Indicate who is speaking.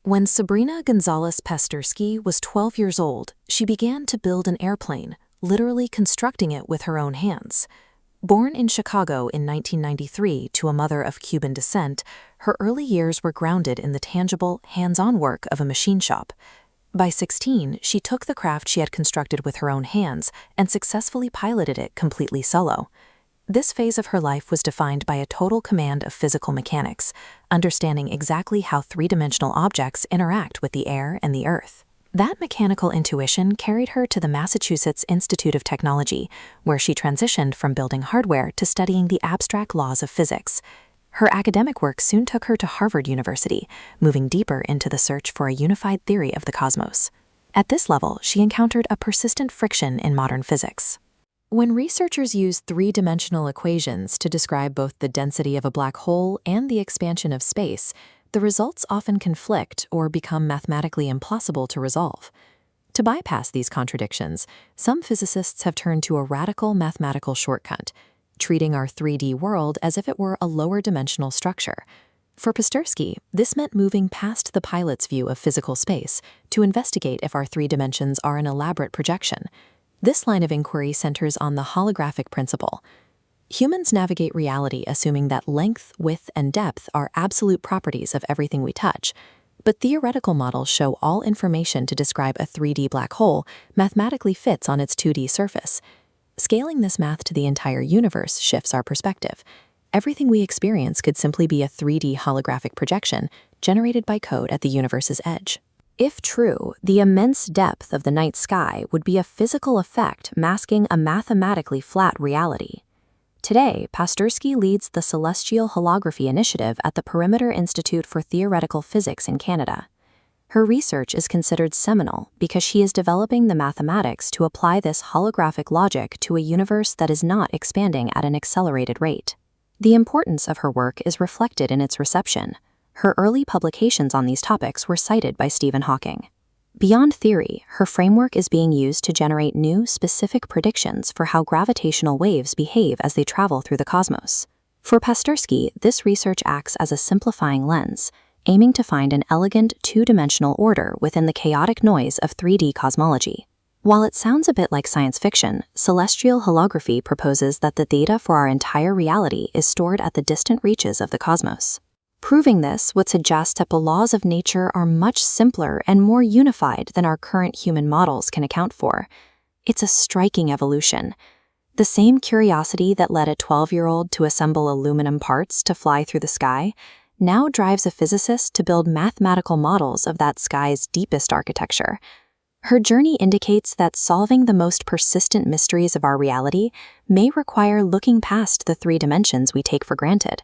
Speaker 1: When Sabrina González Pasterski was 12 years old, she began to build an airplane, literally constructing it with her own hands. Born in Chicago in 1993 to a mother of Cuban descent, her early years were grounded in the tangible, hands-on work of a machine shop. By 16, she took the craft she had constructed with her own hands and successfully piloted it completely solo. This phase of her life was defined by a total command of physical mechanics, understanding exactly how three-dimensional objects interact with the air and the earth. That mechanical intuition carried her to the Massachusetts Institute of Technology, where she transitioned from building hardware to studying the abstract laws of physics. Her academic work soon took her to Harvard University, moving deeper into the search for a unified theory of the cosmos. At this level, she encountered a persistent friction in modern physics. When researchers use three-dimensional equations to describe both the density of a black hole and the expansion of space, the results often conflict or become mathematically impossible to resolve. To bypass these contradictions, some physicists have turned to a radical mathematical shortcut, treating our 3D world as if it were a lower-dimensional structure. For Pasterski, this meant moving past the pilot's view of physical space to investigate if our three dimensions are an elaborate projection. This line of inquiry centers on the holographic principle. Humans navigate reality assuming that length, width, and depth are absolute properties of everything we touch, but theoretical models show all information to describe a 3D black hole mathematically fits on its 2D surface. Scaling this math to the entire universe shifts our perspective. Everything we experience could simply be a 3D holographic projection generated by code at the universe's edge. If true, the immense depth of the night sky would be a physical effect masking a mathematically flat reality. Today, Pasterski leads the Celestial Holography Initiative at the Perimeter Institute for Theoretical Physics in Canada. Her research is considered seminal because she is developing the mathematics to apply this holographic logic to a universe that is not expanding at an accelerated rate. The importance of her work is reflected in its reception. Her early publications on these topics were cited by Stephen Hawking. Beyond theory, her framework is being used to generate new, specific predictions for how gravitational waves behave as they travel through the cosmos. For Pasterski, this research acts as a simplifying lens, aiming to find an elegant, two-dimensional order within the chaotic noise of 3D cosmology. While it sounds a bit like science fiction, celestial holography proposes that the data for our entire reality is stored at the distant reaches of the cosmos. Proving this would suggest that the laws of nature are much simpler and more unified than our current human models can account for. It's a striking evolution. The same curiosity that led a 12-year-old to assemble aluminum parts to fly through the sky now drives a physicist to build mathematical models of that sky's deepest architecture. Her journey indicates that solving the most persistent mysteries of our reality may require looking past the three dimensions we take for granted.